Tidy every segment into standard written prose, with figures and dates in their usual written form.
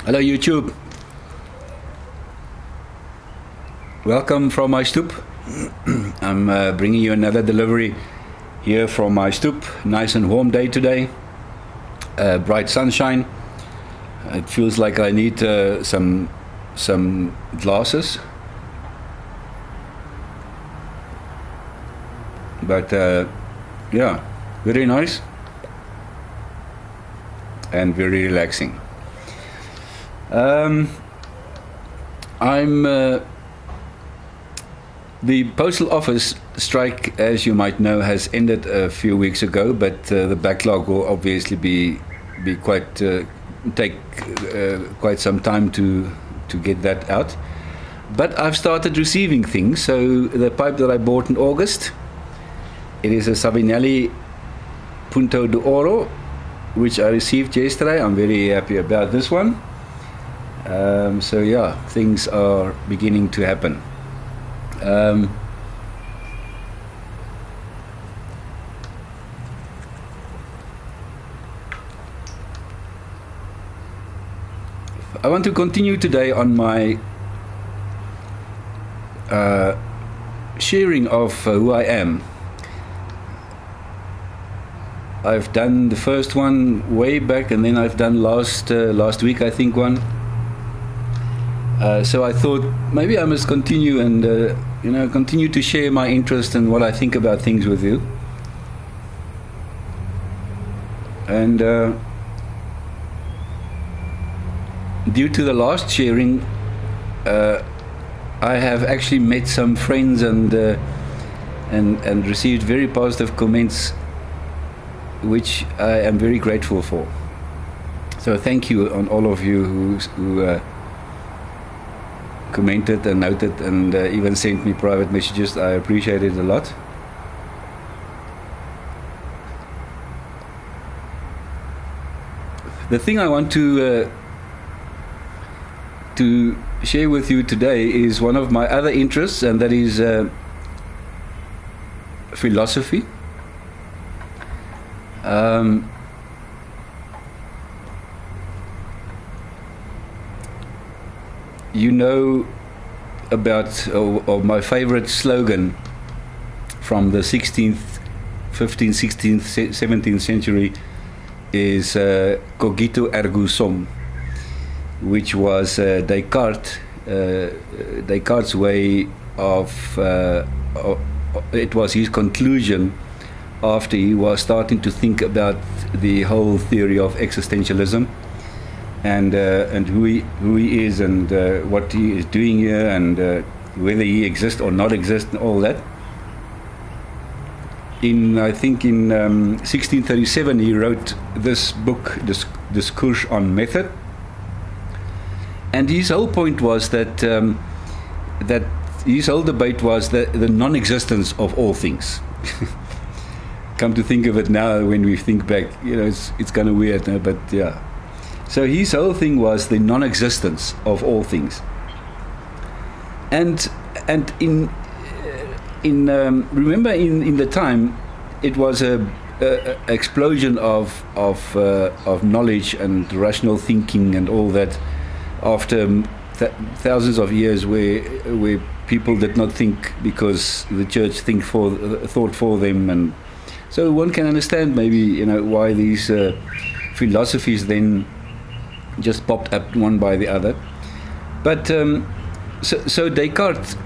Hello YouTube. Welcome from my stoep. I'm bringing you another delivery here from my stoep. Nice and warm day today. Bright sunshine. It feels like I need some glasses. But yeah, very nice and very relaxing. The postal office strike, as you might know, has ended a few weeks ago, but the backlog will obviously be take quite some time to get that out. But I've started receiving things. So the pipe that I bought in August, it is a Savinelli Punto de Oro, which I received yesterday. I'm very happy about this one. So yeah, things are beginning to happen. I want to continue today on my sharing of who I am. I've done the first one way back, and then I've done last week, I think, one. So I thought maybe I must continue and continue to share my interest and what I think about things with you. And due to the last sharing, I have actually met some friends and received very positive comments, which I am very grateful for. So thank you on all of you who commented and noted and even sent me private messages. I appreciate it a lot. The thing I want to share with you today is one of my other interests, and that is philosophy. You know about my favorite slogan from the 16th, 15th, 16th, 17th century is Cogito Ergo Sum, which was Descartes' way of it was his conclusion after he was starting to think about the whole theory of existentialism and who he is and what he is doing here and whether he exists or not exists and all that. I think in 1637 he wrote this book, Discourse on Method, and his whole point was that his whole debate was the non-existence of all things. Come to think of it now, when we think back, it's kind of weird, no? But yeah. So his whole thing was the non-existence of all things, and remember in the time it was a explosion of knowledge and rational thinking and all that after thousands of years where people did not think because the church thought for them, and so one can understand maybe why these philosophies then just popped up one by the other. But so Descartes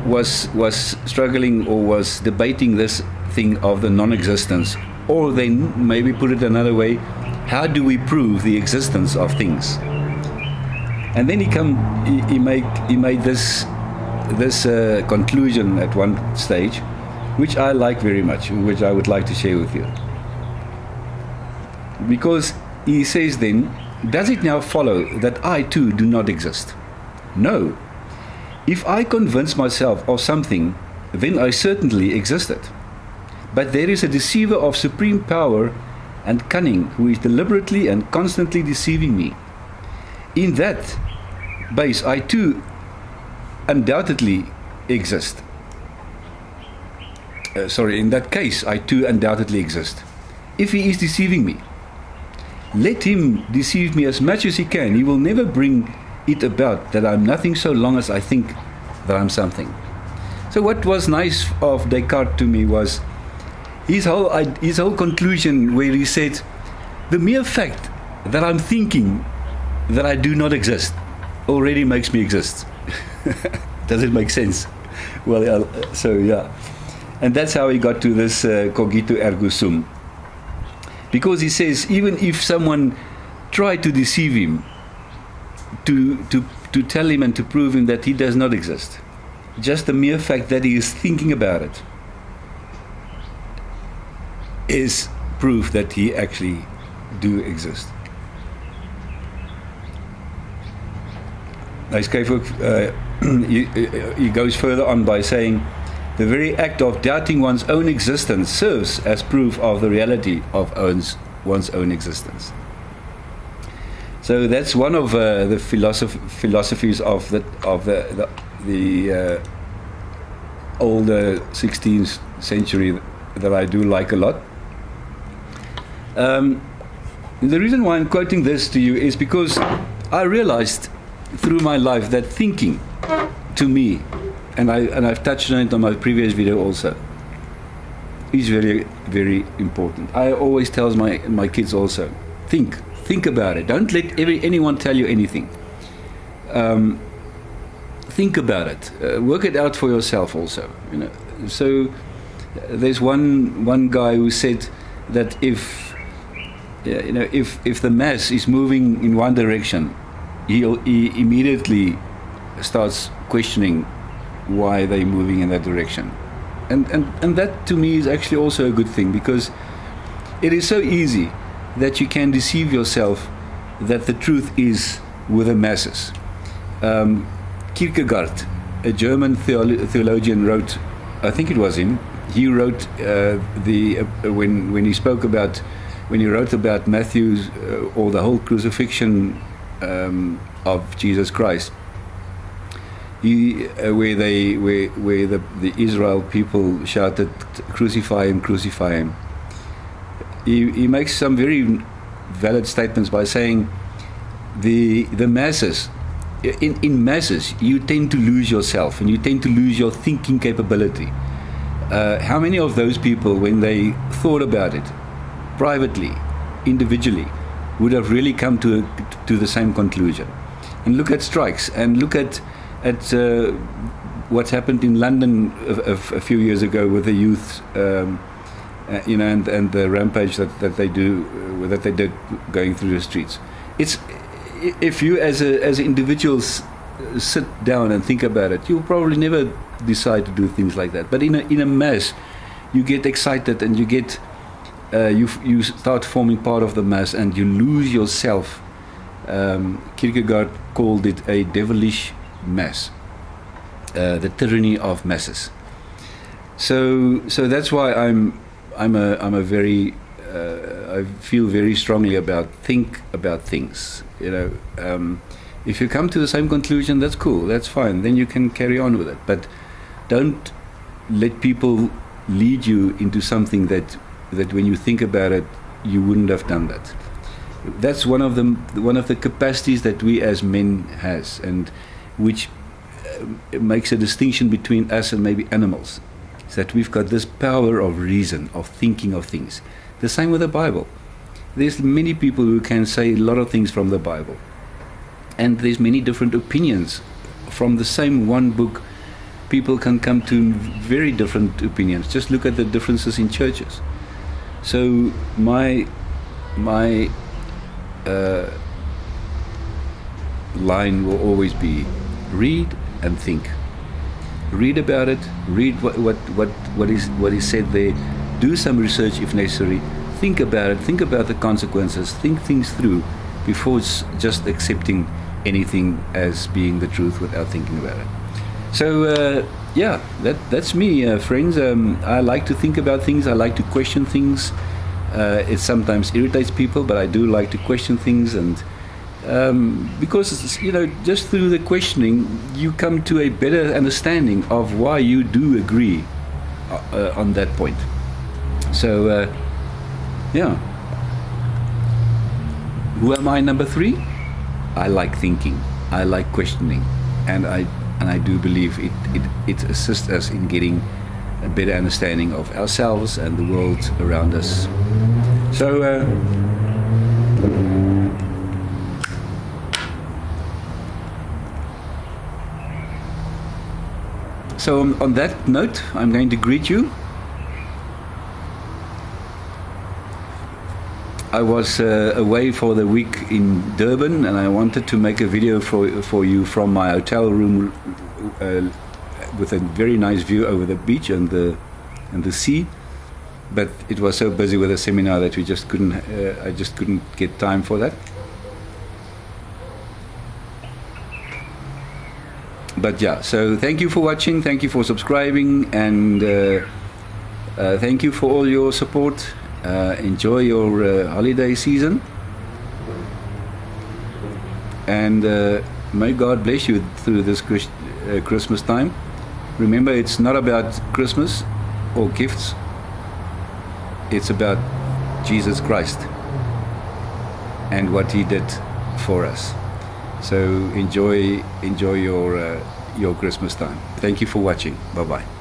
was struggling or was debating this thing of the non-existence, or then maybe put it another way, how do we prove the existence of things? And then he made this conclusion at one stage, which I like very much, which I would like to share with you. Because he says then, does it now follow that I too do not exist? No. If I convince myself of something, then I certainly existed. But there is a deceiver of supreme power and cunning who is deliberately and constantly deceiving me. In that base, I too undoubtedly exist. In that case, I too undoubtedly exist. If he is deceiving me, Let him deceive me as much as he can. He will never bring it about that I'm nothing so long as I think that I'm something. So what was nice of Descartes to me was his whole conclusion, where he said, the mere fact that I'm thinking that I do not exist already makes me exist. Does it make sense? Well, so yeah. And that's how he got to this Cogito Ergo Sum. Because he says, even if someone tried to deceive him, to tell him and to prove him that he does not exist, just the mere fact that he is thinking about it is proof that he actually do exist. Hy skryf ook, he goes further on by saying, the very act of doubting one's own existence serves as proof of the reality of one's own existence. So that's one of the philosophies of the older 16th century that I do like a lot. The reason why I'm quoting this to you is because I realized through my life that thinking, to me, and I've touched on it on my previous video also, is very, very important. I always tell my kids also, think about it. Don't let anyone tell you anything. Think about it. Work it out for yourself also. You know. So there's one guy who said that if the mass is moving in one direction, he immediately starts questioning why they're moving in that direction. And that to me is actually also a good thing, because it is so easy that you can deceive yourself that the truth is with the masses. Kierkegaard, a German theologian, wrote, I think it was him, he wrote when he wrote about Matthew's or the whole crucifixion of Jesus Christ, where the Israel people shouted, "Crucify him, crucify him." He makes some very valid statements by saying the masses, in masses, you tend to lose yourself and you tend to lose your thinking capability. How many of those people, when they thought about it privately, individually, would have really come to the same conclusion? And look at strikes, and look at what happened in London a few years ago with the youth, and the rampage that they did going through the streets. It's, if you as individuals sit down and think about it, you'll probably never decide to do things like that. But in a mass, you get excited and you get you start forming part of the mass and you lose yourself. Kierkegaard called it a devilish mass, the tyranny of masses. So that's why I'm a very I feel very strongly about think about things. You know, if you come to the same conclusion, that's cool, that's fine. Then you can carry on with it. But don't let people lead you into something that when you think about it, you wouldn't have done that. That's one of the capacities that we as men has, and which makes a distinction between us and maybe animals. Is that we've got this power of reason, of thinking of things. The same with the Bible. There's many people who can say a lot of things from the Bible, and there's many different opinions from the same one book. People can come to very different opinions. Just look at the differences in churches. So my line will always be read and think. Read about it. Read what is said there. Do some research if necessary. Think about it. Think about the consequences. Think things through before just accepting anything as being the truth without thinking about it. So yeah, that's me, friends. I like to think about things. I like to question things. It sometimes irritates people, but I do like to question things, and because, you know, just through the questioning you come to a better understanding of why you do agree on that point. So yeah. Who am I? Number 3, I like thinking, I like questioning, and I do believe it assists us in getting a better understanding of ourselves and the world around us. So on that note, I'm going to greet you. I was away for the week in Durban, and I wanted to make a video for you from my hotel room with a very nice view over the beach and the sea. But it was so busy with a seminar that we just couldn't. I just couldn't get time for that. But yeah, so thank you for watching, thank you for subscribing, and thank you for all your support. Enjoy your holiday season, and may God bless you through this Christmas time. Remember, it's not about Christmas or gifts, it's about Jesus Christ and what He did for us. So enjoy your Christmas time. Thank you for watching. Bye bye.